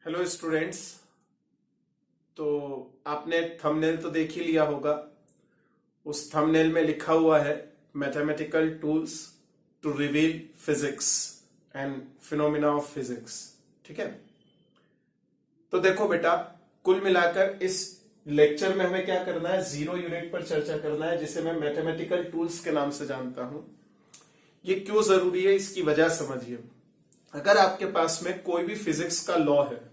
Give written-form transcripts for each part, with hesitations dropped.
Hello students. तो आपने thumbnail तो देख ही लिया होगा। उस थंबनेल में लिखा हुआ है mathematical tools to reveal physics and phenomena of physics. ठीक है, तो देखो बेटा, कुल मिलाकर इस लेक्चर में हमें क्या करना है, 0 यूनिट पर चर्चा करना है, जिसे मैं मैथमेटिकल टूल्स के नाम से जानता हूं। ये क्यों जरूरी है, इसकी वजह समझिए। अगर आपके पास में कोई भी फिजिक्स का लॉ है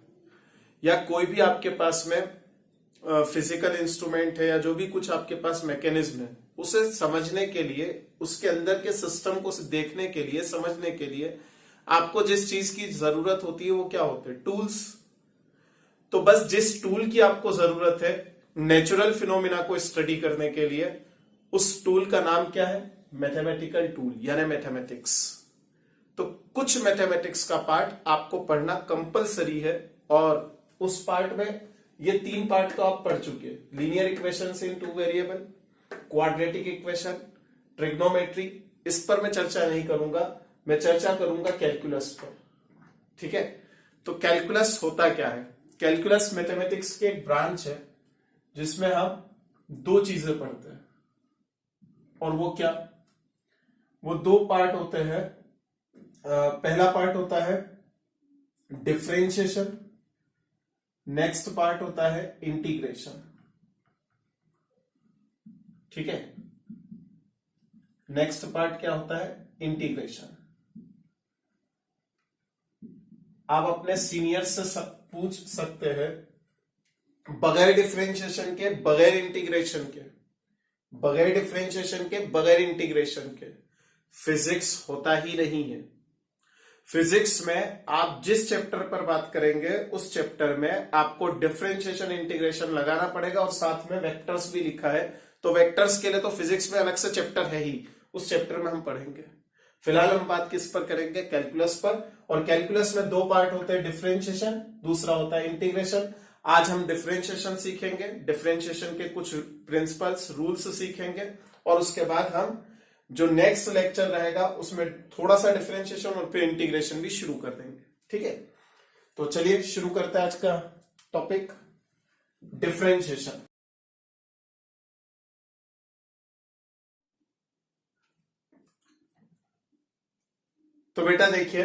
या कोई भी आपके पास में फिजिकल इंस्ट्रूमेंट है या जो भी कुछ आपके पास मैकेनिज्म है, उसे समझने के लिए, उसके अंदर के सिस्टम को देखने के लिए, समझने के लिए आपको जिस चीज की जरूरत होती है वो क्या होते हैं, टूल्स। तो बस जिस टूल की आपको जरूरत है नेचुरल फिनोमिना को स्टडी करने के लिए, उस टूल का नाम क्या है, मैथमेटिकल टूल यानी मैथमेटिक्स। तो कुछ मैथमेटिक्स का पार्ट आपको पढ़ना कंपलसरी है, और उस पार्ट में ये 3 पार्ट तो आप पढ़ चुके हैं। लीनियर इक्वेशंस इन 2 वेरिएबल, क्वाड्रेटिक इक्वेशन, ट्रिग्नोमेट्री। इस पर मैं चर्चा नहीं करूंगा, मैं चर्चा करूंगा कैलकुलस पर। ठीक है, तो कैलकुलस होता क्या है? कैलकुलस मैथमेटिक्स के एक ब्रांच है जिसमें हम 2 चीजें पढ़ते हैं, और वो क्या, वो 2 पार्ट होते हैं। पहला पार्ट होता है डिफरेंशिएशन, नेक्स्ट पार्ट होता है इंटीग्रेशन। ठीक है, नेक्स्ट पार्ट क्या होता है, इंटीग्रेशन। आप अपने सीनियर से पूछ सकते हैं, बगैर डिफरेंशिएशन के, बगैर इंटीग्रेशन के, बगैर डिफरेंशिएशन के, बगैर इंटीग्रेशन के फिजिक्स होता ही नहीं है। फिजिक्स में आप जिस चैप्टर पर बात करेंगे उस चैप्टर में आपको डिफरेंशिएशन, इंटीग्रेशन लगाना पड़ेगा, और साथ में वेक्टर्स भी लिखा है। तो वेक्टर्स के लिए तो फिजिक्स में अलग से चैप्टर है ही, उस चैप्टर में हम पढ़ेंगे। फिलहाल हम बात किस पर करेंगे, कैलकुलस पर। और कैलकुलस में 2 पार्ट होते हैं, डिफरेंशिएशन, दूसरा होता है इंटीग्रेशन। आज हम डिफरेंशिएशन सीखेंगे, डिफरेंशिएशन के कुछ प्रिंसिपल्स, रूल्स सीखेंगे, और उसके बाद हम जो नेक्स्ट लेक्चर रहेगा उसमें थोड़ा सा डिफरेंशिएशन और फिर इंटीग्रेशन भी शुरू कर देंगे। ठीक है, तो चलिए शुरू करते हैं आज का टॉपिक, डिफरेंशिएशन। तो बेटा देखिए,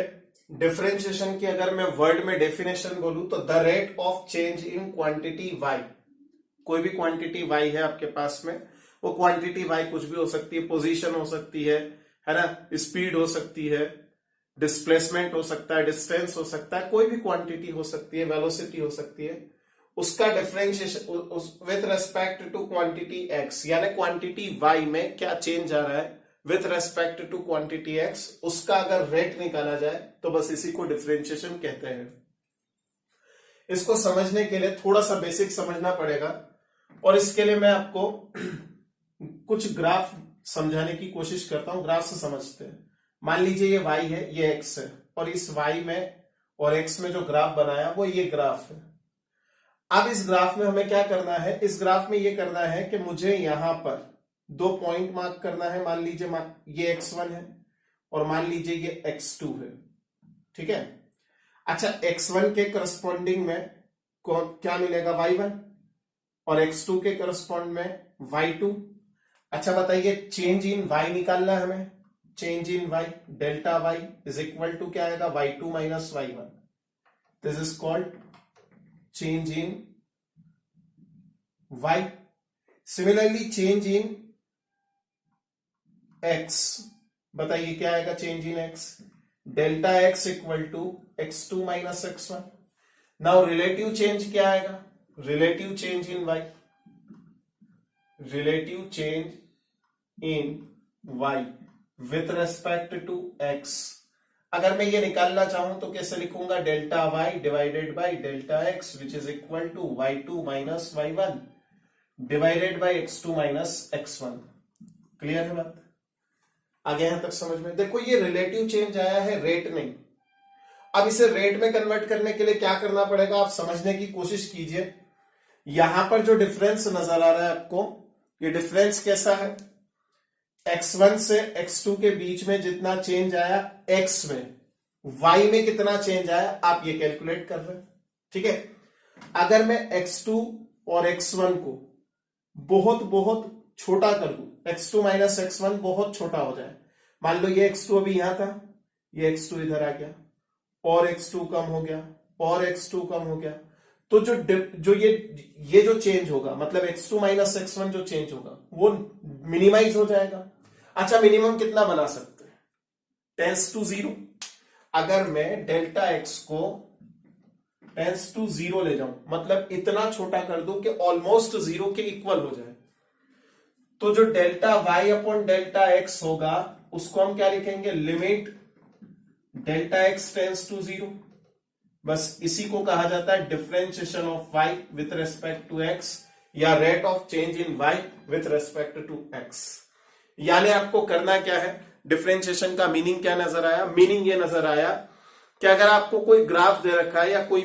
डिफरेंशिएशन की अगर मैं वर्ड में डेफिनेशन बोलूं तो the rate of change in quantity y. कोई भी क्वांटिटी वाई है आपके पास में, वो क्वांटिटी वाई कुछ भी हो सकती है, पोजीशन हो सकती है ना, स्पीड हो सकती है, डिस्प्लेसमेंट हो सकता है, डिस्टेंस हो सकता है, कोई भी क्वांटिटी हो सकती है, वेलोसिटी हो सकती है। उसका differentiation with respect to quantity x, यानी क्वांटिटी वाई में क्या चेंज आ रहा है with respect to quantity x, उसका अगर रेट निकाला जाए तो बस इसी को डिफरेंशिएशन कहते हैं। इसको समझने के लिए थोड़ा सा बेसिक समझना पड़ेगा, और इसके लिए मैं आपको कुछ ग्राफ समझाने की कोशिश करता हूं। ग्राफ से समझते हैं। मान लीजिए ये y है, ये x है, और इस y में और x में जो ग्राफ बनाया वो ये ग्राफ है। अब इस ग्राफ में हमें क्या करना है, इस ग्राफ में ये करना है कि मुझे यहां पर 2 पॉइंट मार्क करना है। मान लीजिए ये x1 है और मान लीजिए ये x2 है। ठीक है, अच्छा, x1 के करस्पॉन्डिंग में क्या मिलेगा, y1, और x2 के करस्पॉन्ड में y2। अच्छा बताइए, चेंज इन y निकालना है हमें। Change in y, delta y is equal to क्या आएगा, y2 minus y1। This is called change in y। Similarly change in x, बताइए क्या आएगा, change in x, delta x equal to x2 minus x1। Now relative change क्या आएगा, relative change in y, relative change in y with respect to x। अगर मैं ये निकालना चाहूं तो कैसे लिखूंगा, delta y divided by delta x which is equal to y2 minus y1 divided by x2 minus x1। Clear है बात, आगे यहां तक समझ में? देखो, ये रिलेटिव चेंज आया है, रेट नहीं। अब इसे रेट में कन्वर्ट करने के लिए क्या करना पड़ेगा, आप समझने की कोशिश कीजिए। यहां पर जो डिफरेंस नजर आ रहा है आपको, ये डिफरेंस कैसा है, x1 से x2 के बीच में जितना चेंज आया x में, y में कितना चेंज आया, आप ये कैलकुलेट कर रहे हैं। ठीक है। अगर मैं x2 और x1 को बहुत बहुत छोटा कर दूं, x2 माइनस x1 बहुत छोटा हो जाए, मान लो ये x2 अभी यहां था, ये x2 इधर आ गया, और x2 कम हो गया, और x2 कम हो गया, तो जो ये जो चेंज होगा, मतलब x2 माइनस x1 जो चेंज होगा वो मिनिमाइज हो जाएगा। अच्छा, मिनिमम कितना बना सकते हैं? Tends to zero. अगर मैं डेल्टा x को टेंस टू जीरो ले जाऊं, मतलब इतना छोटा कर दूं कि ऑलमोस्ट जीरो के इक्वल हो जाए, तो जो delta y upon delta x होगा उसको हम क्या लिखेंगे? Limit delta x tends to zero. बस इसी को कहा जाता है differentiation of y with respect to x, या rate of change in y with respect to x। यानी आपको करना क्या है? डिफरेंशिएशन का मीनिंग क्या नजर आया? मीनिंग ये नजर आया कि अगर आपको कोई ग्राफ दे रखा है, या कोई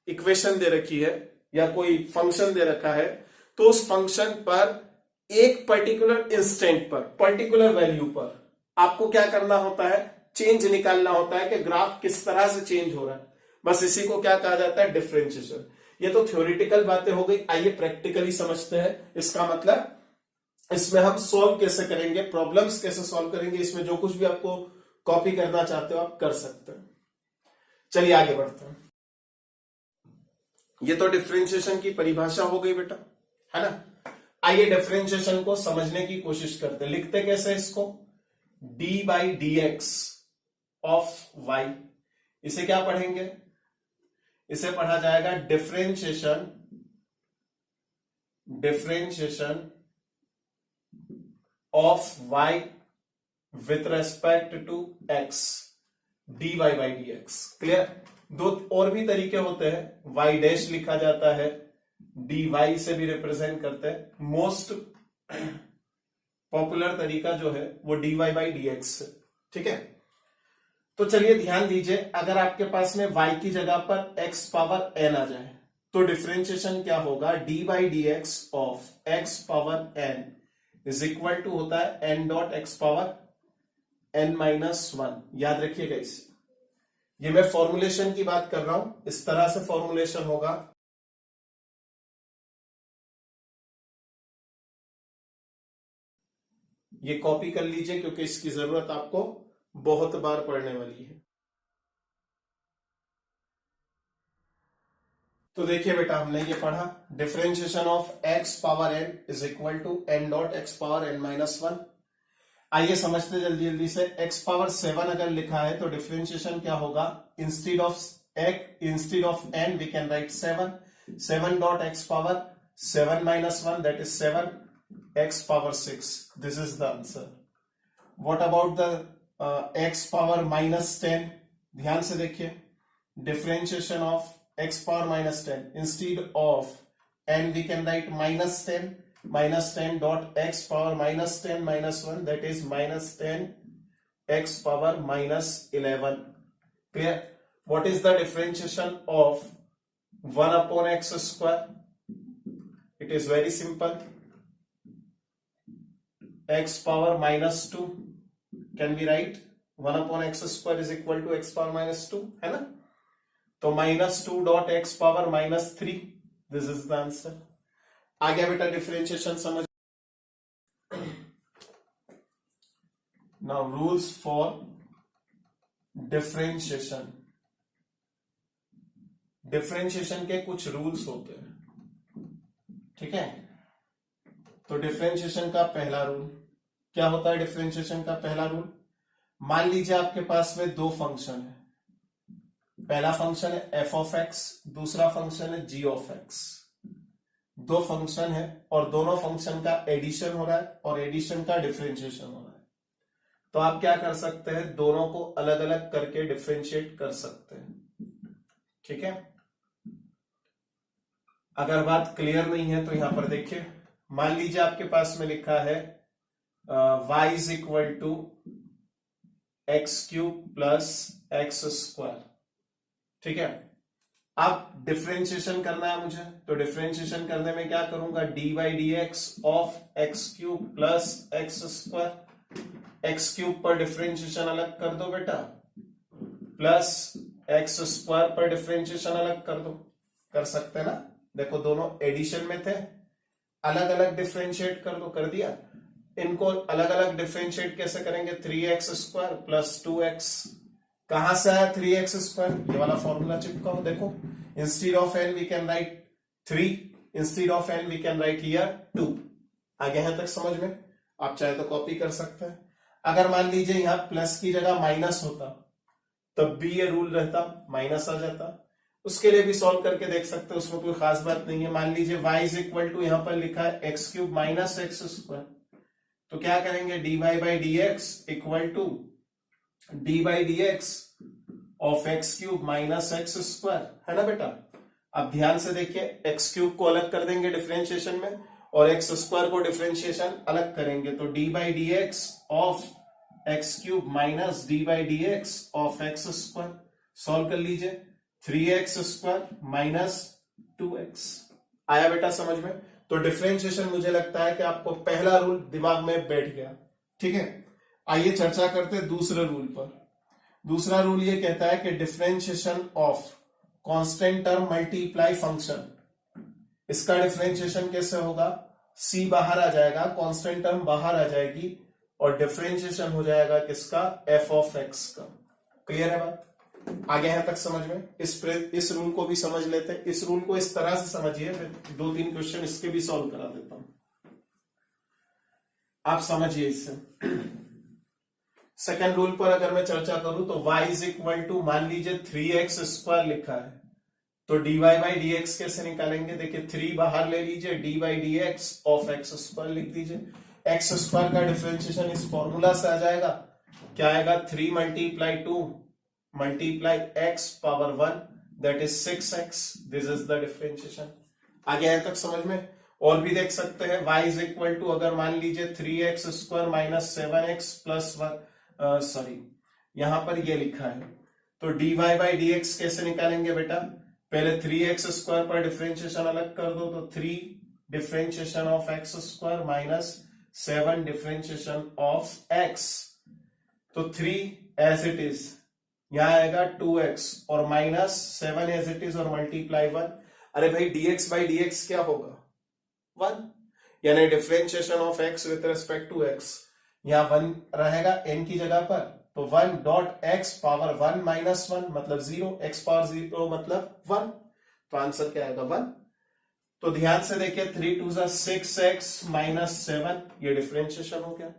इक्वेशन दे रखी है, या कोई फंक्शन दे रखा है, तो उस फंक्शन पर एक पर्टिकुलर इंस्टेंट पर, पर्टिकुलर वैल्यू पर आपको क्या करना होता है? चेंज निकालना होता है कि ग्राफ किस तरह से चेंज हो रहा है। बस इसी को क्या कहा जाता है? डिफरेंशिएशन। ये तो थ्योरेटिकल बातें हो गई, आइए प्रैक्टिकली समझते हैं। इसका मतलब इसमें हम सॉल्व कैसे करेंगे, प्रॉब्लम्स कैसे सॉल्व करेंगे, इसमें जो कुछ भी आपको कॉपी करना चाहते हो आप कर सकते हैं। चलिए आगे बढ़ते हैं। ये तो डिफरेंशिएशन की परिभाषा हो गई बेटा, है ना। आइए डिफरेंशिएशन को समझने की कोशिश करते हैं। लिखते कैसे इसको? D by d x of y. इसे क्या पढ़ेंगे? इसे पढ़ा जाएगा differentiation of y with respect to x, dy by d x. Clear? दो और भी तरीके होते हैं, y डैश लिखा जाता है, dy से भी रिप्रेजेंट करते हैं। मोस्ट पॉपुलर तरीका जो है वो dy बाई डी एक्स है, ठीक है। तो चलिए ध्यान दीजिए, अगर आपके पास में y की जगह पर x पावर n आ जाए तो डिफरेंशिएशन क्या होगा? D by d x of x power n is equal to होता है n dot x power n minus one. याद रखिएगा इसे, ये मैं फॉर्मुलेशन की बात कर रहा हूं, इस तरह से फॉर्मुलेशन होगा। ये कॉपी कर लीजिए क्योंकि इसकी जरूरत आपको बहुत बार पढ़ने वाली है। तो देखिए बेटा, हमने ये पढ़ा differentiation of x power n is equal to n dot x power n minus one. आइए समझते जल्दी जल्दी से। x पावर 7 अगर लिखा है तो डिफरेंशिएशन क्या होगा? Instead of n we can write 7 dot x power 7 minus one, that is 7 x power 6। This is the answer. What about the x power minus 10? ध्यान से देखिए, differentiation of x power minus 10 instead of n we can write minus 10 dot x power minus 10 minus 1, that is minus 10 x power minus 11. Clear? What is the differentiation of 1 upon x square? It is very simple. X power minus 2 can be write 1 upon x square is equal to x power minus 2, है ना? तो minus 2 dot x power minus 3, this is the answer. आ गया बेटा differentiation समझ। Now rules for differentiation. Differentiation के कुछ rules होते हैं, ठीक है। तो डिफरेंशिएशन का पहला रूल क्या होता है? डिफरेंशिएशन का पहला रूल, मान लीजिए आपके पास में दो फंक्शन है। पहला फंक्शन है एफ ऑफ एक्स, दूसरा फंक्शन है जी ऑफ एक्स। दो फंक्शन है और दोनों फंक्शन का एडिशन हो रहा है और एडिशन का डिफरेंशिएशन हो रहा है। तो आप क्या कर सकते हैं? दोनों को अलग अलग करके डिफरेंशिएट कर सकते हैं, ठीक है। अगर बात क्लियर नहीं है तो यहां पर देखिए, मान लीजिए आपके पास में लिखा है y is equal to x cube plus x square, ठीक है। अब डिफरेंशिएशन करना है मुझे, तो डिफरेंशिएशन करने में क्या करूंगा? D by d x of x cube plus x square. X cube पर डिफरेंशिएशन अलग कर दो बेटा, प्लस एक्स स्क्वायर पर डिफरेंशिएशन अलग कर दो। कर सकते हैं ना, देखो दोनों एडिशन में थे, अलग अलग डिफ्रेंशिएट कर दो, कर दिया। इनको अलग अलग डिफ्रेंशिएट कैसे करेंगे, 3x² प्लस 2x, कहां से आया 3x², ये वाला फॉर्मूला चिपकाओ, देखो instead of n we can write 3, instead of n we can write here 2। आगे यहां तक समझ में, आप चाहे तो कॉपी कर सकते हैं। अगर मान लीजिए यहां प्लस की जगह माइनस होता तब भी ये रूल रहता, माइनस आ जाता, उसके लिए भी सॉल्व करके देख सकते हैं, उसमें कोई खास बात नहीं है। मान लीजिए y इज इक्वल टू, यहां पर लिखा है x³ माइनस x², तो क्या करेंगे, dy by d x equal to d by d x of x³ minus x², है ना बेटा। अब ध्यान से देखिए, x³ को अलग कर देंगे डिफरेंशिएशन में और x² को डिफरेंशिएशन अलग करेंगे, तो D by d x of x³ minus D by d x of x², solve कर लीजिए, 3x² माइनस 2x। आया बेटा समझ में। तो डिफरेंशिएशन मुझे लगता है कि आपको पहला रूल दिमाग में बैठ गया, ठीक है। आइए चर्चा करते हैं दूसरे रूल पर। दूसरा रूल ये कहता है कि differentiation of constant term multiply function, इसका डिफरेंशिएशन कैसे होगा, c बाहर आ जाएगा, कांस्टेंट टर्म बाहर आ जाएगी और डिफरेंशिएशन हो जाएगा किसका, f ऑफ x का। क्लियर है बात, आगे यहां तक समझ में। इस रूल को भी समझ लेते हैं, इस रूल को इस तरह से समझिए, फिर 2-3 क्वेश्चन इसके भी सॉल्व करा देता हूं, आप समझिए इससे। सेकेंड रूल पर अगर मैं चर्चा करूं तो y इज इक्वल टू, मान लीजिए 3x² लिखा है, तो dy बाई डी एक्स कैसे निकालेंगे, देखिए 3 बाहर ले लीजिए, D by d x of x² लिख दीजिए। x² का डिफरेंशिएशन इस फॉर्मूला से आ जाएगा, क्या आएगा, 3 multiply 2 multiply x power 1 that is 6x, this is the differentiation. आगे यहां तक समझ में। और भी देख सकते हैं, y इज इक्वल टू, अगर मान लीजिए 3x² minus 7x plus 1, sorry यहां पर ये लिखा है, तो dy बाई डी एक्स कैसे निकालेंगे बेटा, पहले 3x² पर डिफरेंशिएशन अलग कर दो, तो 3 differentiation of x² minus 7 differentiation of x, तो 3 एज इट इज, यहां आएगा 2x और माइनस 7 एज इट इज और मल्टीप्लाई 1। अरे भाई dx बाई डी एक्स क्या होगा, 1, यानी differentiation of x with respect to x, यहां 1 रहेगा n की जगह पर, तो 1 डॉट x पावर 1 माइनस 1 मतलब 0, x पावर 0 मतलब 1, तो आंसर क्या आएगा 1। तो ध्यान से देखिए, 3 2 6x माइनस 7, ये डिफरेंशिएशन हो गया।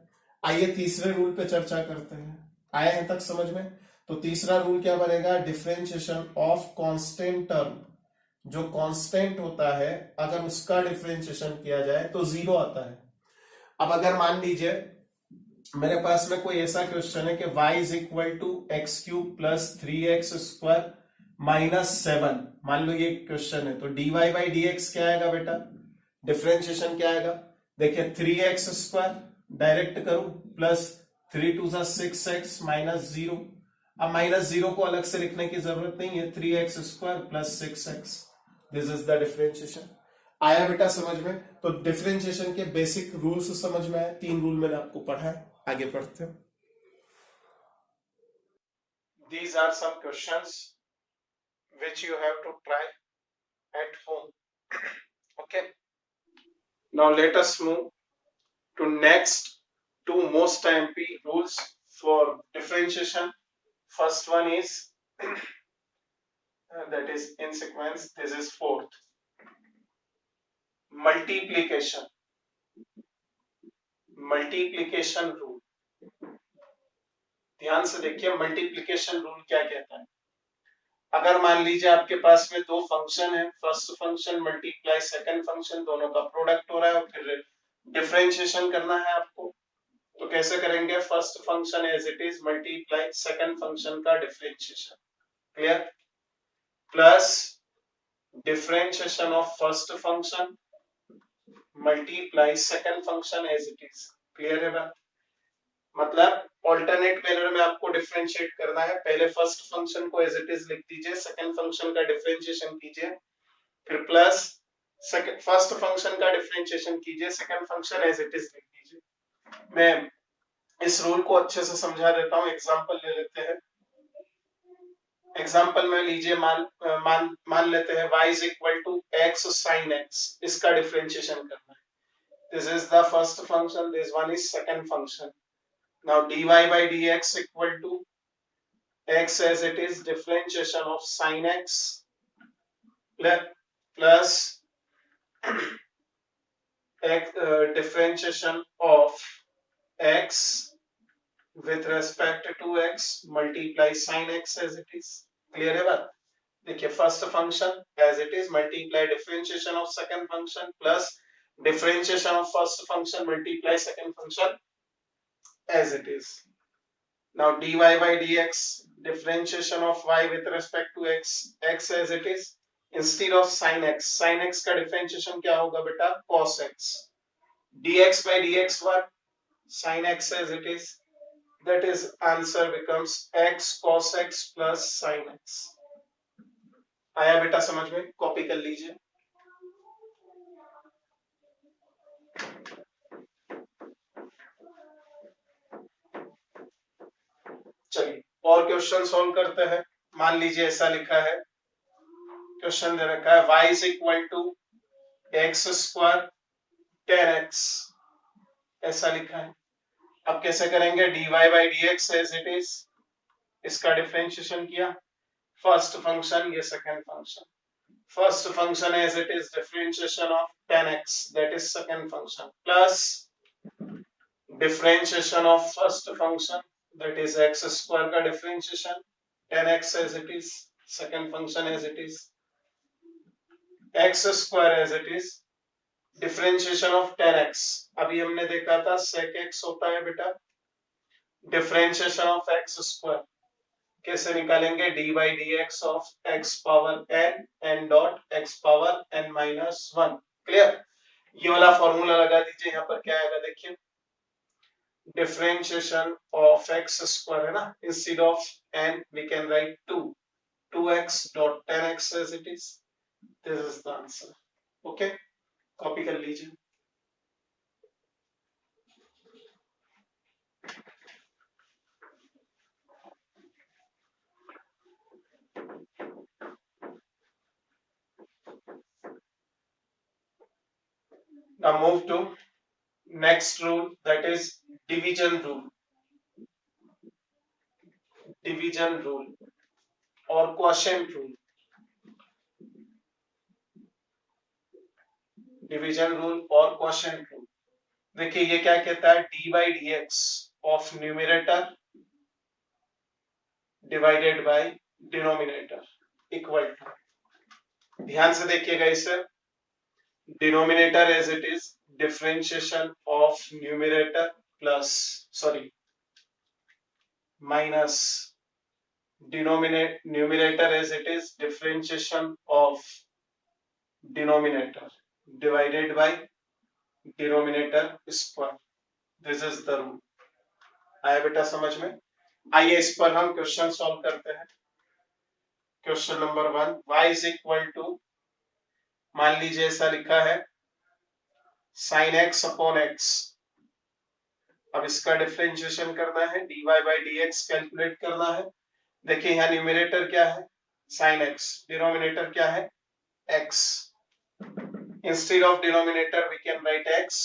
आइए तीसरे रूल पे चर्चा करते हैं, आया यहां तक समझ में। तो तीसरा रूल क्या बनेगा, डिफरेंशिएशन ऑफ कांस्टेंट टर्म, जो कांस्टेंट होता है अगर उसका डिफरेंशिएशन किया जाए तो 0 आता है। अब अगर मान लीजिए मेरे पास में कोई ऐसा क्वेश्चन है कि y is equal to x³ plus 3x² minus 7, मान लो ये क्वेश्चन है, तो dy बाई डी एक्स क्या आएगा बेटा, डिफरेंशिएशन क्या आएगा, देखिए 3x² डायरेक्ट करूं प्लस 3 2 6x माइनस 0, अब माइनस 0 को अलग से लिखने की जरूरत नहीं है, 3x² plus 6x, this is the differentiation. आया बेटा समझ में। तो डिफरेंशिएशन के बेसिक रूल्स समझ में आए, 3 रूल मैंने आपको पढ़ा है, आगे पढ़ते हैं। These are some questions which you have to try at home. Okay. Now let us move to next 2 most MP rules for differentiation. First one is that is in sequence. This is fourth. Multiplication. Multiplication rule. ध्यान से देखिए, multiplication rule क्या कहता है। अगर मान लीजिए आपके पास में 2 फंक्शन है, first function multiply second function, दोनों का प्रोडक्ट हो रहा है और फिर डिफरेंशिएशन करना है आपको, तो कैसे करेंगे, first function as it is multiply second function का differentiation, clear, plus differentiation of first function multiply second function as it is, clear है बात। मतलब ऑल्टरनेट मैनर में आपको डिफरेंशिएट करना है, पहले फर्स्ट फंक्शन को एज इट इज लिख दीजिए, सेकंड फंक्शन का डिफरेंशिएशन कीजिए, फिर प्लस सेकंड फर्स्ट फंक्शन का डिफरेंशिएशन कीजिए, second function as it is लिख दीजिए। मैं इस रूल को अच्छे से समझा देता हूं, एग्जांपल ले लेते हैं। एग्जाम्पल में लीजिए, मान लेते हैं y is equal to x sin x, इसका डिफरेंशिएशन करना है। This is the first function, this one is second function. Now dy by dx equal to x as it is differentiation of sin x plus differentiation of x with respect to x multiply sin x as it is। Clear है बात? देखिए, first function as it is multiply differentiation of second function plus differentiation of first function multiply second function as it is. Now dy by dx differentiation of y with respect to x as it is instead of sin x का differentiation क्या होगा बेटा? cos x। dx by dx what? sin x as it is, that is answer becomes x cos x plus sin x। आया बेटा समझ में? Copy कर लीजिए। चलिए और क्वेश्चन सॉल्व करते हैं। मान लीजिए ऐसा लिखा है, क्वेश्चन दे रखा है y is equal to x square 10x, ऐसा लिखा है। अब कैसे करेंगे? dy by dx as it is, इसका डिफरेंशिएशन किया, फर्स्ट फंक्शन ये second function, first function as it is differentiation of 10x that is second function plus differentiation of first function that is x square का differentiation 10x as it is, second function as it is, x square as it is, differentiation of 10x। अभी हमने देखा था sec x होता है बेटा differentiation of x square. कैसे निकालेंगे? dy by dx of x power n n dot x power n minus 1। Clear? ये वाला फॉर्मूला लगा दीजिए। यहाँ पर क्या आएगा देखिए, डिफरेंशिएशन ऑफ एक्स स्क्वायर है ना, instead of n we can write 2x dot 10x as it is, this is the answer। Okay, copy कर लीजिए। Now move to next rule, that is division rule, division rule और quotient rule। Division rule और quotient rule. देखिए ये क्या कहता है, d by d x of numerator divided by denominator equal to, ध्यान से देखिएगा इसे, denominator as it is differentiation of numerator plus sorry minus numerator as it is differentiation of denominator divided by denominator square. This is the rule. आया बेटा समझ में? आइए इस पर हम क्वेश्चन सॉल्व करते हैं। Question number 1, y is equal to, मान लीजिए ऐसा लिखा है sin x अपॉन x। अब इसका डिफरेंशिएशन करना है, dy by dx कैलकुलेट करना है। देखिए यहाँ न्यूमरेटर क्या है? sin x, डिनोमिनेटर क्या है? x। Instead of denominator we can write x,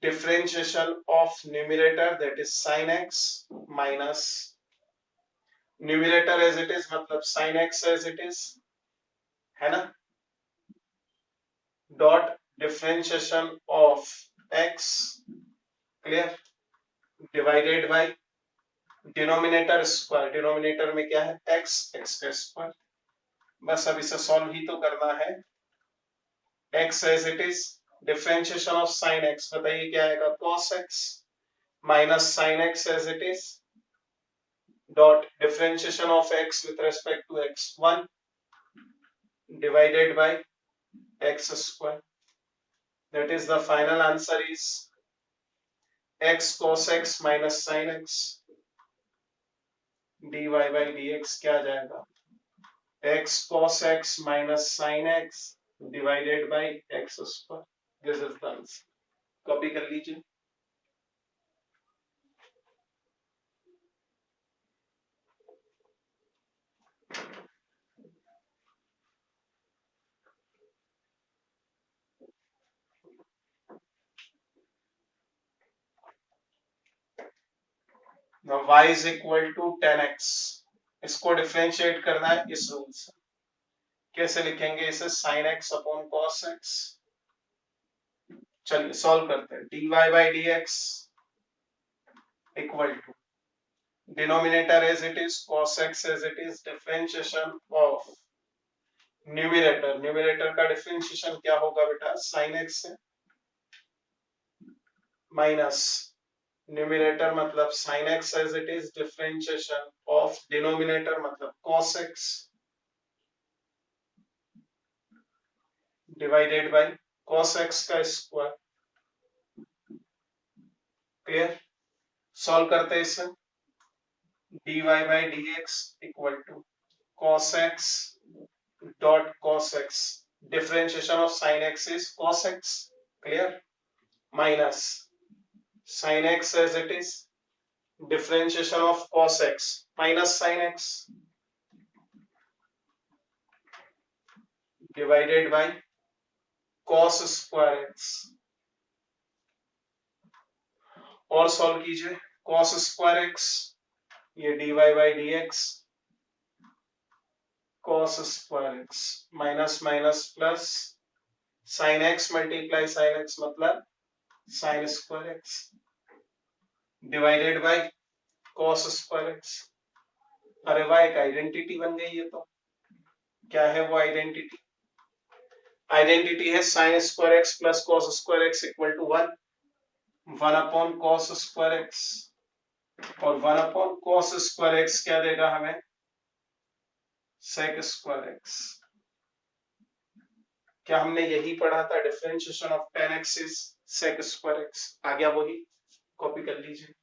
differentiation of numerator that is sin x minus numerator as it is मतलब sin x as it is है ना, dot differentiation of x, clear, divided by denominator square, denominator में क्या है? x, x का square. बस अब इसे सॉल्व ही तो करना है। x as it is differentiation of sin x, बताइए क्या आएगा? cos x minus sin x as it is dot differentiation of x with respect to x1 divided by x square, that is the final answer is x cos x minus sin x dy by dx क्या आ जाएगा? x cos x minus sin x divided by x square। this is the answer। Copy कर लीजिए। y is equal to 10x, इसको differentiate करना है इस rule से। कैसे लिखेंगे इसे? sin x upon cos x। चलिए सॉल्व करते हैं। dy by dx equal to denominator as it is, cos x as it is, differentiation of numerator, numerator का डिफरेंशिएशन क्या होगा बेटा? sin x से माइनस न्यूमरेटर मतलब sin x as it is, differentiation of denominator मतलब cos x divided by cos x का square. Clear? Solve करते हैं इसे। dy by dx equal to cos x dot cos x, differentiation of sin x is cos x, clear, minus sin x as it is, differentiation of cos x minus sin x divided by cos square x। और solve कीजिए। cos square x, ये dy by dx, cos square x minus minus plus, sin x multiply sin x मतलब sin square x divided by cos square x। अरे वाह, एक identity बन गई है। तो क्या है वो आइडेंटिटी? आइडेंटिटी है sin square x plus cos square x equal to 1, 1 upon cos square x, और 1 अपॉन cos स्क्वायर x क्या देगा हमें? sec square x। क्या हमने यही पढ़ा था? Differentiation of tan x is sec square x। आ गया वही, कॉपी कर लीजिए।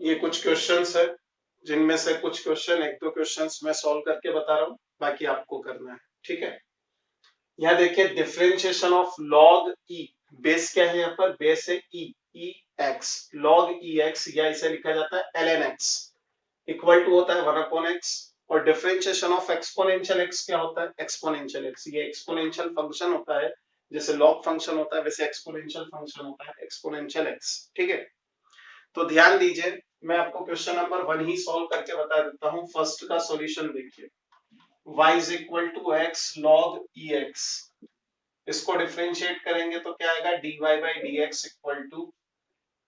ये कुछ क्वेश्चंस है, जिनमें से कुछ क्वेश्चन, एक दो क्वेश्चंस मैं सॉल्व करके बता रहा हूं, बाकी आपको करना है। ठीक है? यहाँ देखिए, differentiation of log e, base क्या है यहाँ पर? बेस है e, ex, log ex, या इसे लिखा जाता है ln x, इक्वल टू होता है 1 अपॉन x, और डिफरेंशिएशन ऑफ एक्सपोनेंशियल x क्या होता है? एक्सपोनेंशियल x, ये एक्सपोनेंशियल फंक्शन होता है, जैसे log फंक्शन होता है वैसे एक्सपोनेंशियल फंक्शन होता है, एक्सपोनेंशियल x। ठीक है? तो ध्यान दीजिए, मैं आपको क्वेश्चन नंबर 1 ही सॉल्व करके बता देता हूं। फर्स्ट का सॉल्यूशन देखिए, y is equal to x log ex, इसको डिफरेंशिएट करेंगे तो क्या आएगा? dy by dx equal to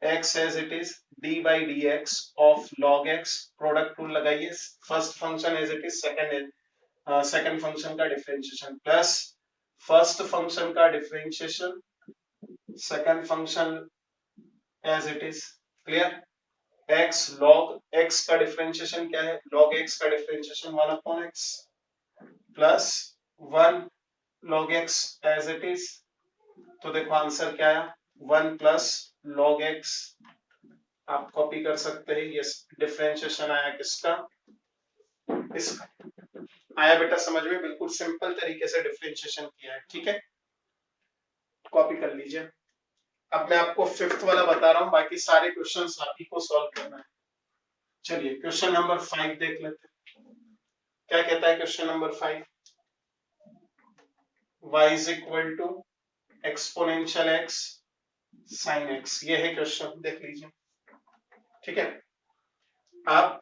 x as it is, d by dx of log x, product rule लगाइए, first function as it is, second function का differentiation, plus first function का differentiation, second function as it is. Clear? x log x का differentiation क्या है? log x का differentiation 1 upon x, plus 1 log x as it is. तो देखो answer क्या आया? 1 प्लस log x। आप कॉपी कर सकते हैं। ये डिफरेंशिएशन आया किसका? इसका आया बेटा, समझ में? बिल्कुल सिंपल तरीके से डिफरेंशिएशन किया है। ठीक है? कॉपी कर लीजिए। अब मैं आपको फिफ्थ वाला बता रहा हूं, बाकी सारे क्वेश्चंस आप ही को सॉल्व करना है। चलिए क्वेश्चन नंबर 5 देख लेते हैं। क्या कहता है question number 5? y is equal to exponential x sin x, ये है क्वेश्चन, देख लीजिए। ठीक है? आप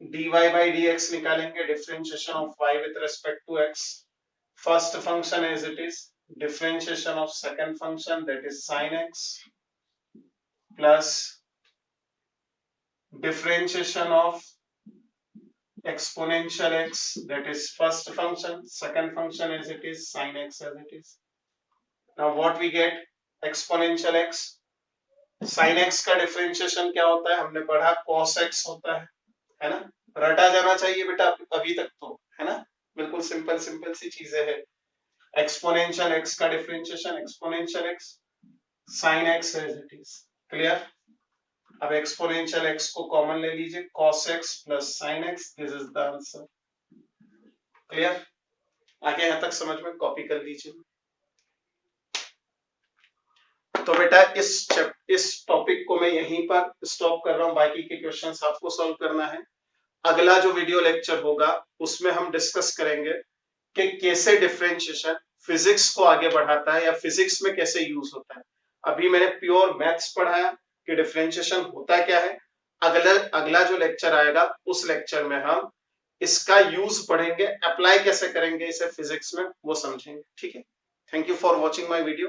dy by dx निकालेंगे, differentiation of y with respect to x, first function as it is, differentiation of second function that is sin x, plus differentiation of exponential x, that is first function, second function as it is, sin x as it is. Now what we get? exponential x, sin x का differentiation क्या होता है? हमने पढ़ा cos x होता है ना? रटा जाना चाहिए बेटा अभी तक तो, है ना? बिल्कुल सिंपल सिंपल सी चीजें हैं। exponential x का differentiation, exponential x, sin x as it is. Clear? अब एक्सपोनेंशियल x को कॉमन ले लीजिए, cos x plus sin x, this is the answer. Clear? आगे यहां तक समझ में? कॉपी कर लीजिए। तो बेटा इस टॉपिक को मैं यहीं पर स्टॉप कर रहा हूं, बाकी के क्वेश्चंस आपको सॉल्व करना है। अगला जो वीडियो लेक्चर होगा उसमें हम डिस्कस करेंगे कि कैसे डिफरेंशिएशन फिजिक्स को आगे बढ़ाता है या फिजिक्स में कैसे यूज होता है। अभी मैंने प्योर मैथ्स पढ़ाया कि डिफरेंशिएशन होता क्या है। अगला अगला जो लेक्चर आएगा उस लेक्चर में हम इसका यूज पढ़ेंगे, अप्लाई कैसे करेंगे इसे फिजिक्स में वो समझेंगे। ठीक है, thank you for watching my video.